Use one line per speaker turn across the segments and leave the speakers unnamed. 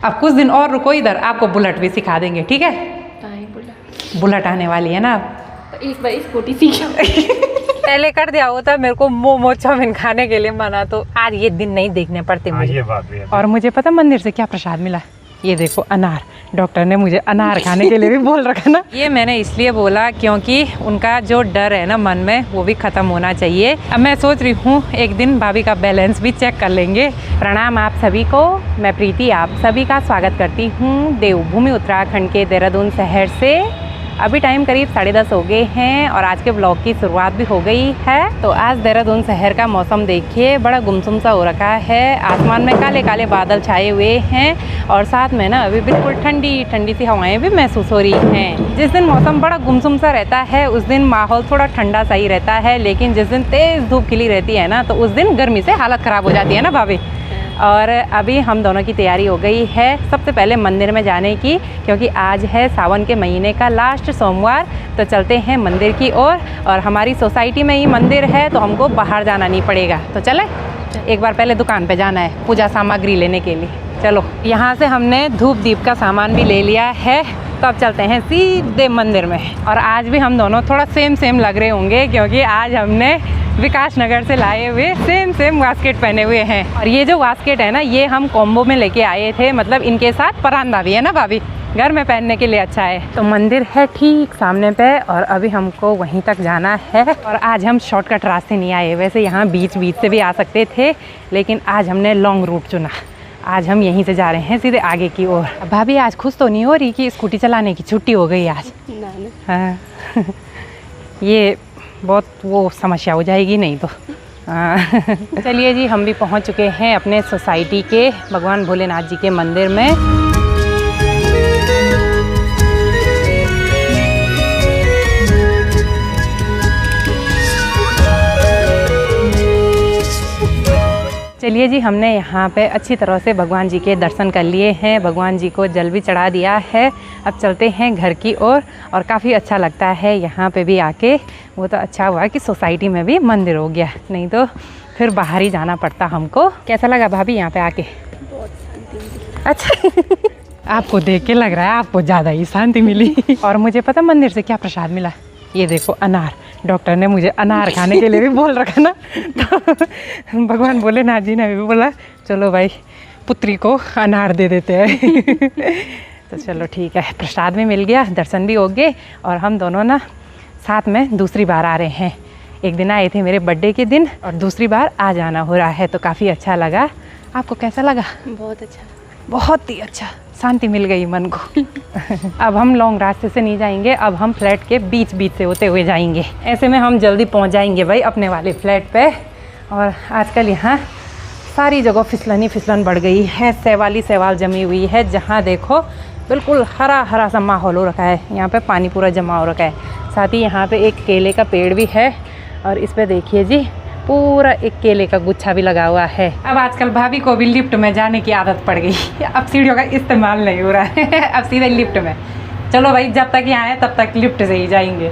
अब कुछ दिन और रुको इधर, आपको बुलेट भी सिखा देंगे, ठीक है? बुलेट आने वाली है ना,
एक बार स्कूटी सीखा।
पहले कर दिया होता मेरे को मोमो चाउमीन खाने के लिए मना, तो आज ये दिन नहीं देखने पड़ते मुझे।
ये बात भी है।
और मुझे पता मंदिर से क्या प्रसाद मिला, ये देखो अनार। डॉक्टर ने मुझे अनार खाने के लिए भी बोल रखा ना। ये मैंने इसलिए बोला क्योंकि उनका जो डर है ना मन में, वो भी खत्म होना चाहिए। अब मैं सोच रही हूँ एक दिन भाभी का बैलेंस भी चेक कर लेंगे। प्रणाम आप सभी को, मैं प्रीति आप सभी का स्वागत करती हूँ देवभूमि उत्तराखंड के देहरादून शहर से। अभी टाइम करीब 10:30 हो गए हैं और आज के ब्लॉग की शुरुआत भी हो गई है। तो आज देहरादून शहर का मौसम देखिए, बड़ा गुमसुम सा हो रखा है। आसमान में काले काले बादल छाए हुए हैं और साथ में ना अभी बिल्कुल ठंडी ठंडी सी हवाएं भी महसूस हो रही हैं। जिस दिन मौसम बड़ा गुमसुम सा रहता है उस दिन माहौल थोड़ा ठंडा सा ही रहता है, लेकिन जिस दिन तेज़ धूप खिली रहती है ना तो उस दिन गर्मी से हालत ख़राब हो जाती है ना भाभी। और अभी हम दोनों की तैयारी हो गई है सबसे पहले मंदिर में जाने की, क्योंकि आज है सावन के महीने का लास्ट सोमवार। तो चलते हैं मंदिर की ओर और हमारी सोसाइटी में ही मंदिर है तो हमको बाहर जाना नहीं पड़ेगा। तो चले एक बार पहले दुकान पे जाना है पूजा सामग्री लेने के लिए। चलो, यहाँ से हमने धूप दीप का सामान भी ले लिया है, तो अब चलते हैं सीधे मंदिर में। और आज भी हम दोनों थोड़ा सेम लग रहे होंगे क्योंकि आज हमने विकास नगर से लाए हुए सेम वास्केट पहने हुए हैं। और ये जो वास्केट है ना, ये हम कॉम्बो में लेके आए थे, मतलब इनके साथ परांदा भी है ना भाभी, घर में पहनने के लिए अच्छा है। तो मंदिर है ठीक सामने पे और अभी हमको वहीं तक जाना है। और आज हम शॉर्टकट रास्ते नहीं आए, वैसे यहाँ बीच से भी आ सकते थे, लेकिन आज हमने लॉन्ग रूट चुना। आज हम यहीं से जा रहे हैं सीधे आगे की ओर। भाभी आज खुश तो नहीं हो रही कि स्कूटी चलाने की छुट्टी हो गई आज? हाँ ये बहुत वो समस्या हो जाएगी नहीं तो। चलिए जी, हम भी पहुंच चुके हैं अपने सोसाइटी के भगवान भोलेनाथ जी के मंदिर में। चलिए जी, हमने यहाँ पे अच्छी तरह से भगवान जी के दर्शन कर लिए हैं, भगवान जी को जल भी चढ़ा दिया है। अब चलते हैं घर की ओर और काफ़ी अच्छा लगता है यहाँ पे भी आके। वो तो अच्छा हुआ कि सोसाइटी में भी मंदिर हो गया, नहीं तो फिर बाहर ही जाना पड़ता हमको। कैसा लगा भाभी यहाँ पे आके?
बहुत शांति।
अच्छा आपको देख के लग रहा है आपको ज़्यादा ही शांति मिली। और मुझे पता मंदिर से क्या प्रसाद मिला, ये देखो अनार। डॉक्टर ने मुझे अनार खाने के लिए भी बोल रखा ना, तो भगवान भोलेनाथ जी ने भी बोला चलो भाई पुत्री को अनार दे देते हैं। तो चलो ठीक है, प्रसाद भी मिल गया, दर्शन भी हो गए और हम दोनों ना साथ में दूसरी बार आ रहे हैं। एक दिन आए थे मेरे बर्थडे के दिन और दूसरी बार आ जाना हो रहा है, तो काफ़ी अच्छा लगा। आपको कैसा लगा?
बहुत अच्छा,
बहुत ही अच्छा, शांति मिल गई मन को। अब हम लॉन्ग रास्ते से नहीं जाएंगे, अब हम फ्लैट के बीच से होते हुए जाएंगे। ऐसे में हम जल्दी पहुंच जाएंगे भाई अपने वाले फ्लैट पे। और आजकल यहाँ सारी जगह फिसलन बढ़ गई है, सैवाल जमी हुई है। जहाँ देखो बिल्कुल हरा सा माहौल हो रखा है, यहाँ पे पानी पूरा जमा हो रखा है। साथ ही यहाँ पे एक केले का पेड़ भी है और इस पे देखिए जी पूरा एक केले का गुच्छा भी लगा हुआ है। अब आजकल भाभी को भी लिफ्ट में जाने की आदत पड़ गई, अब सीढ़ियों का इस्तेमाल नहीं हो रहा है। अब सीधे लिफ्ट में। चलो भाई, जब तक यहाँ आए तब तक लिफ्ट से ही जाएंगे,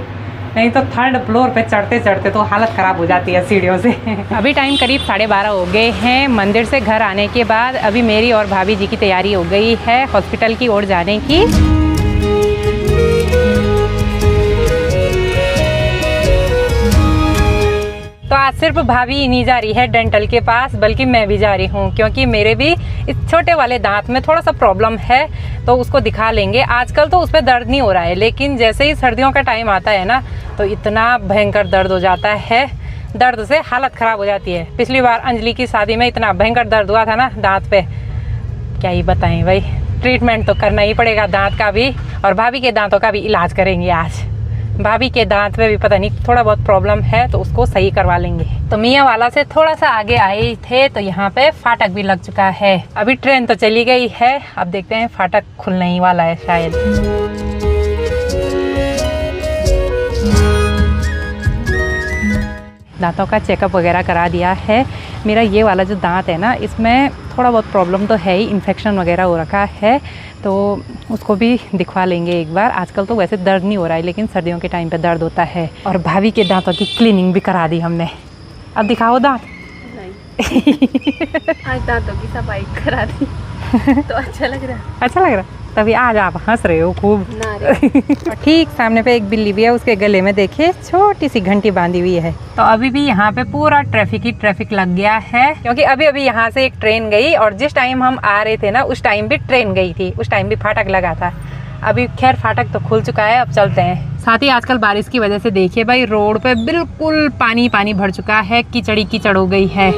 नहीं तो थर्ड फ्लोर पे चढ़ते तो हालत ख़राब हो जाती है सीढ़ियों से। अभी टाइम करीब 12:30 हो गए हैं। मंदिर से घर आने के बाद अभी मेरी और भाभी जी की तैयारी हो गई है हॉस्पिटल की ओर जाने की। तो आज सिर्फ भाभी ही नहीं जा रही है डेंटल के पास, बल्कि मैं भी जा रही हूँ, क्योंकि मेरे भी इस छोटे वाले दांत में थोड़ा सा प्रॉब्लम है, तो उसको दिखा लेंगे। आजकल तो उस पर दर्द नहीं हो रहा है, लेकिन जैसे ही सर्दियों का टाइम आता है ना तो इतना भयंकर दर्द हो जाता है, दर्द से हालत ख़राब हो जाती है। पिछली बार अंजलि की शादी में इतना भयंकर दर्द हुआ था ना दाँत पे, क्या ही बताएं भाई। ट्रीटमेंट तो करना ही पड़ेगा दाँत का भी, और भाभी के दाँतों का भी इलाज करेंगे आज। भाभी के दांत में भी पता नहीं थोड़ा बहुत प्रॉब्लम है, तो उसको सही करवा लेंगे। तो मियाँ वाला से थोड़ा सा आगे आए थे तो यहाँ पे फाटक भी लग चुका है। अभी ट्रेन तो चली गई है, अब देखते हैं फाटक खुलने ही वाला है शायद। दांतों का चेकअप वगैरह करा दिया है। मेरा ये वाला जो दांत है ना, इसमें थोड़ा बहुत प्रॉब्लम तो है ही, इन्फेक्शन वगैरह हो रखा है, तो उसको भी दिखवा लेंगे एक बार। आजकल तो वैसे दर्द नहीं हो रहा है, लेकिन सर्दियों के टाइम पे दर्द होता है। और भाभी के दांतों की क्लीनिंग भी करा दी हमने। अब दिखाओ दांत।
नहीं। आज दांतों की सफाई करा दी। तो अच्छा लग रहा
अच्छा लग रहा, तभी आज आप हंस रहे हो खूब।
ना रे।
और ठीक सामने पे एक बिल्ली भी है, उसके गले में देखिए छोटी सी घंटी बांधी हुई है। तो अभी भी यहाँ पे पूरा ट्रैफिक ही ट्रैफिक लग गया है, क्योंकि अभी अभी यहाँ से एक ट्रेन गई और जिस टाइम हम आ रहे थे ना उस टाइम भी ट्रेन गई थी, उस टाइम भी फाटक लगा था। अभी खैर फाटक तो खुल चुका है, अब चलते हैं। साथ ही आजकल बारिश की वजह से देखिए भाई रोड पे बिल्कुल पानी पानी भर चुका है, कीचड़ी कीचड़ हो गई है।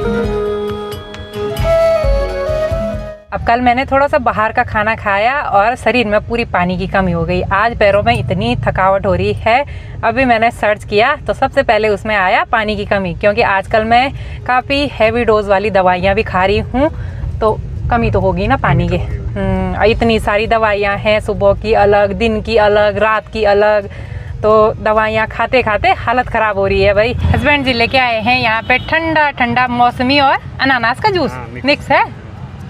अब कल मैंने थोड़ा सा बाहर का खाना खाया और शरीर में पूरी पानी की कमी हो गई। आज पैरों में इतनी थकावट हो रही है। अभी मैंने सर्च किया तो सबसे पहले उसमें आया पानी की कमी, क्योंकि आजकल मैं काफ़ी हैवी डोज वाली दवाइयाँ भी खा रही हूँ, तो कमी तो होगी ना पानी की। इतनी सारी दवाइयाँ हैं, सुबह की अलग, दिन की अलग, रात की अलग, तो दवाइयाँ खाते खाते हालत ख़राब हो रही है भाई। हस्बैंड जी लेके आए हैं यहाँ पे ठंडा ठंडा मौसमी और अनानास का जूस मिक्स है।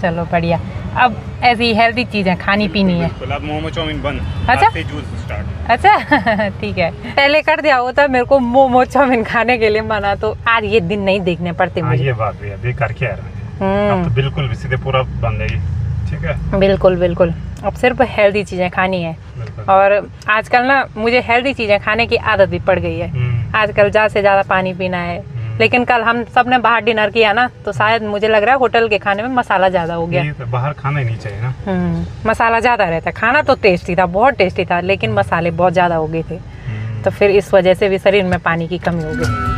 चलो बढ़िया, अब ऐसी हेल्दी चीज़ें खानी पीनी है।
अब मोमो चाउमीन बंद,
अच्छा
आज से जूस स्टार्ट।
अच्छा ठीक है, पहले कर दिया होता मेरे को मोमो चाउमीन खाने के लिए मना, तो आज ये दिन नहीं देखने पड़ते मुझे।
ये बात भी है, बेकार क्या है, अब तो बिल्कुल भी सीधे पूरा बंद है, ठीक है।
बिल्कुल बिल्कुल, अब सिर्फ हेल्दी चीज़ें खानी है। और आजकल ना मुझे हेल्दी चीज़ें खाने की आदत भी पड़ गई है। आजकल ज़्यादा से ज़्यादा पानी पीना है। लेकिन कल हम सब ने बाहर डिनर किया ना, तो शायद मुझे लग रहा है होटल के खाने में मसाला ज़्यादा हो गया।
तो बाहर खाना ही नहीं चाहिए ना।
मसाला ज़्यादा रहता है। खाना तो टेस्टी था, बहुत टेस्टी था, लेकिन मसाले बहुत ज़्यादा हो गए थे, तो फिर इस वजह से भी शरीर में पानी की कमी हो गई।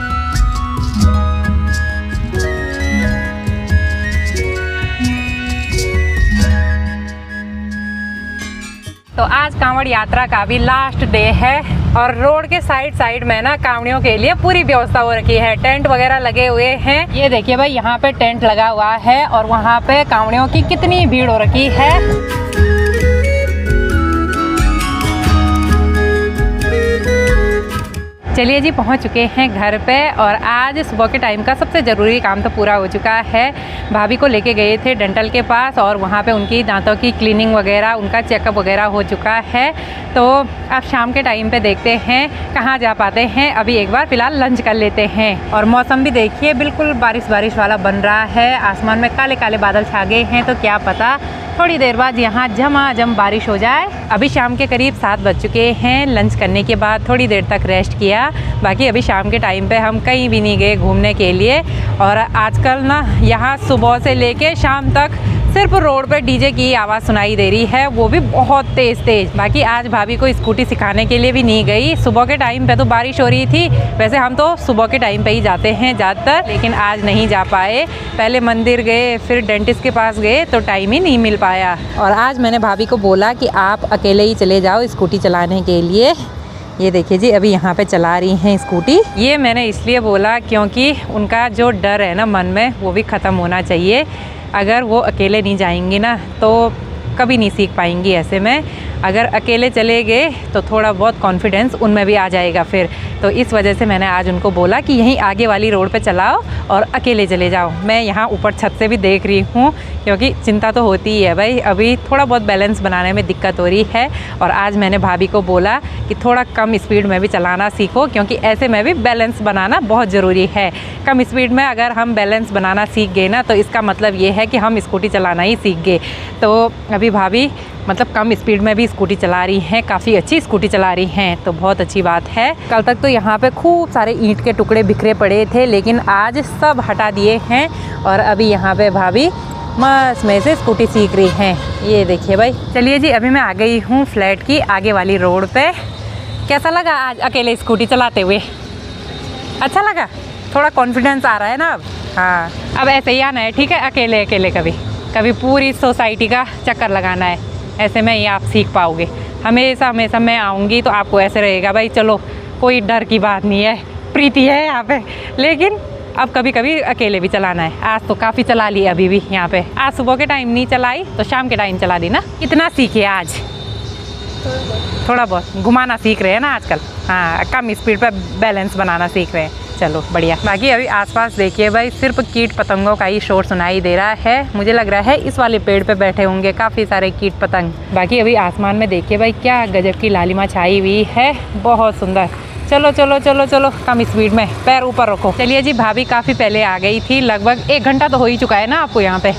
तो आज कांवड़ यात्रा का भी लास्ट डे है और रोड के साइड में ना कांवड़ियों के लिए पूरी व्यवस्था हो रखी है। टेंट वगैरह लगे हुए हैं, ये देखिए भाई यहाँ पे टेंट लगा हुआ है और वहाँ पे कांवड़ियों की कितनी भीड़ हो रखी है। चलिए जी, पहुंच चुके हैं घर पे और आज सुबह के टाइम का सबसे ज़रूरी काम तो पूरा हो चुका है। भाभी को लेके गए थे डेंटल के पास और वहाँ पे उनकी दांतों की क्लीनिंग वगैरह, उनका चेकअप वगैरह हो चुका है। तो अब शाम के टाइम पे देखते हैं कहाँ जा पाते हैं। अभी एक बार फ़िलहाल लंच कर लेते हैं। और मौसम भी देखिए बिल्कुल बारिश बारिश वाला बन रहा है, आसमान में काले काले बादल छा गए हैं, तो क्या पता थोड़ी देर बाद यहाँ झमाझम बारिश हो जाए। अभी शाम के करीब 7 बज चुके हैं। लंच करने के बाद थोड़ी देर तक रेस्ट किया। बाकी अभी शाम के टाइम पे हम कहीं भी नहीं गए घूमने के लिए। और आजकल ना यहाँ सुबह से लेके शाम तक सिर्फ रोड पे डीजे की आवाज़ सुनाई दे रही है, वो भी बहुत तेज़। बाकी आज भाभी को स्कूटी सिखाने के लिए भी नहीं गई। सुबह के टाइम पे तो बारिश हो रही थी, वैसे हम तो सुबह के टाइम पे ही जाते हैं ज़्यादातर, लेकिन आज नहीं जा पाए। पहले मंदिर गए, फिर डेंटिस्ट के पास गए, तो टाइम ही नहीं मिल पाया। और आज मैंने भाभी को बोला कि आप अकेले ही चले जाओ स्कूटी चलाने के लिए। ये देखिए जी, अभी यहाँ पे चला रही हैं स्कूटी। ये मैंने इसलिए बोला क्योंकि उनका जो डर है ना मन में, वो भी ख़त्म होना चाहिए। अगर वो अकेले नहीं जाएंगी ना तो कभी नहीं सीख पाएंगी। ऐसे में अगर अकेले चले गए तो थोड़ा बहुत कॉन्फिडेंस उनमें भी आ जाएगा फिर। तो इस वजह से मैंने आज उनको बोला कि यहीं आगे वाली रोड पे चलाओ और अकेले चले जाओ। मैं यहाँ ऊपर छत से भी देख रही हूँ, क्योंकि चिंता तो होती ही है भाई, अभी थोड़ा बहुत बैलेंस बनाने में दिक्कत हो रही है। और आज मैंने भाभी को बोला कि थोड़ा कम स्पीड में भी चलाना सीखो, क्योंकि ऐसे में भी बैलेंस बनाना बहुत ज़रूरी है। कम स्पीड में अगर हम बैलेंस बनाना सीख गए ना, तो इसका मतलब ये है कि हम स्कूटी चलाना ही सीख गए। तो अभी भाभी मतलब कम स्पीड में भी स्कूटी चला रही हैं, काफ़ी अच्छी स्कूटी चला रही हैं, तो बहुत अच्छी बात है। कल तक तो यहाँ पे खूब सारे ईंट के टुकड़े बिखरे पड़े थे, लेकिन आज सब हटा दिए हैं और अभी यहाँ पे भाभी मस्त में से स्कूटी सीख रही हैं। ये देखिए भाई। चलिए जी, अभी मैं आ गई हूँ फ्लैट की आगे वाली रोड पे। कैसा लगा आज अकेले स्कूटी चलाते हुए? अच्छा लगा? थोड़ा कॉन्फिडेंस आ रहा है ना अब? हाँ, अब ऐसे ही आना है, ठीक है? अकेले अकेले कभी पूरी सोसाइटी का चक्कर लगाना है, ऐसे में ही आप सीख पाओगे। हमेशा मैं आऊँगी तो आपको ऐसे रहेगा भाई चलो कोई डर की बात नहीं है, प्रीति है यहाँ पे। लेकिन अब कभी कभी अकेले भी चलाना है। आज तो काफ़ी चला ली अभी भी यहाँ पे। आज सुबह के टाइम नहीं चलाई तो शाम के टाइम चला दी ना। कितना सीखे आज? थोड़ा बहुत घुमाना सीख रहे हैं ना आजकल। हाँ, कम स्पीड पे बैलेंस बनाना सीख रहे हैं। चलो बढ़िया। बाकी अभी आसपास देखिए भाई, सिर्फ कीट पतंगों का ही शोर सुनाई दे रहा है। मुझे लग रहा है इस वाले पेड़ पे बैठे होंगे काफ़ी सारे कीट पतंग। बाकी अभी आसमान में देखिए भाई, क्या गजब की लालिमा छाई हुई है, बहुत सुंदर। चलो चलो चलो चलो, कम स्पीड में, पैर ऊपर रखो। चलिए जी, भाभी काफ़ी पहले आ गई थी, लगभग 1 घंटा तो हो ही चुका है ना आपको यहाँ पे।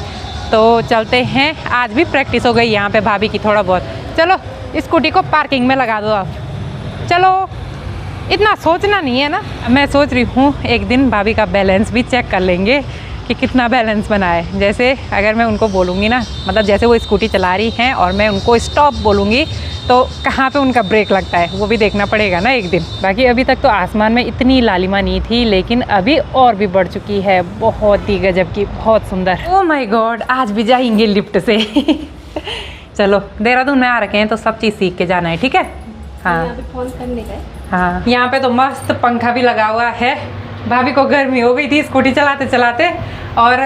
तो चलते हैं। आज भी प्रैक्टिस हो गई यहाँ पे भाभी की थोड़ा बहुत। चलो स्कूटी को पार्किंग में लगा दो आप। चलो, इतना सोचना नहीं है ना। मैं सोच रही हूँ एक दिन भाभी का बैलेंस भी चेक कर लेंगे कि कितना बैलेंस बना है। जैसे अगर मैं उनको बोलूँगी ना, मतलब जैसे वो स्कूटी चला रही हैं और मैं उनको स्टॉप बोलूँगी तो कहाँ पे उनका ब्रेक लगता है वो भी देखना पड़ेगा ना एक दिन। बाकी अभी तक तो आसमान में इतनी लालिमा नहीं थी, लेकिन अभी और भी बढ़ चुकी है, बहुत ही गजब की, बहुत सुंदर। ओह माय गॉड, आज भी जाएंगे लिफ्ट से। चलो, देहरादून में आ रखे हैं तो सब चीज़ सीख के जाना है, ठीक है। हाँ
यहाँ पे फोन करने का है।
हाँ, यहाँ पे तो मस्त पंखा भी लगा हुआ है। भाभी को गर्मी हो गई थी स्कूटी चलाते चलाते, और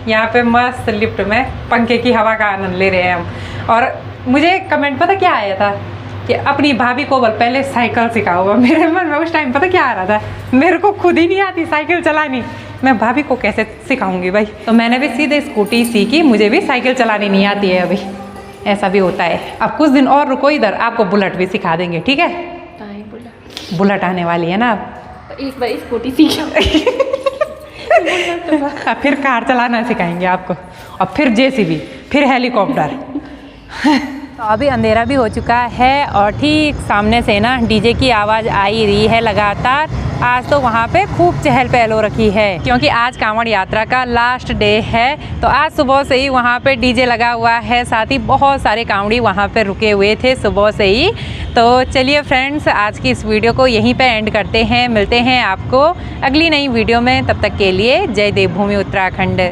यहाँ पे मस्त लिफ्ट में पंखे की हवा का आनंद ले रहे हैं हम। और मुझे कमेंट पता क्या आया था कि अपनी भाभी को पहले साइकिल सिखाओ। मेरे मन में उस टाइम पता क्या आ रहा था, मेरे को खुद ही नहीं आती साइकिल चलानी, मैं भाभी को कैसे सिखाऊंगी भाई। तो मैंने भी सीधे स्कूटी सीखी, मुझे भी साइकिल चलानी नहीं आती है अभी। ऐसा भी होता है। अब कुछ दिन और रुको इधर, आपको बुलेट भी सिखा देंगे, ठीक है। बुलेट आने वाली है ना अब।
तो एक बार स्कूटी सीख
अब फिर कार चलाना सिखाएंगे आपको, और फिर जेसीबी, फिर हेलीकॉप्टर। तो अभी अंधेरा भी हो चुका है और ठीक सामने से ना डीजे की आवाज़ आ ही रही है लगातार। आज तो वहाँ पे खूब चहल पहल हो रखी है, क्योंकि आज कांवड़ यात्रा का लास्ट डे है। तो आज सुबह से ही वहाँ पे डीजे लगा हुआ है, साथ ही बहुत सारे कांवड़ी वहाँ पे रुके हुए थे सुबह से ही। तो चलिए फ्रेंड्स, आज की इस वीडियो को यहीं पे एंड करते हैं। मिलते हैं आपको अगली नई वीडियो में, तब तक के लिए जय देवभूमि उत्तराखंड।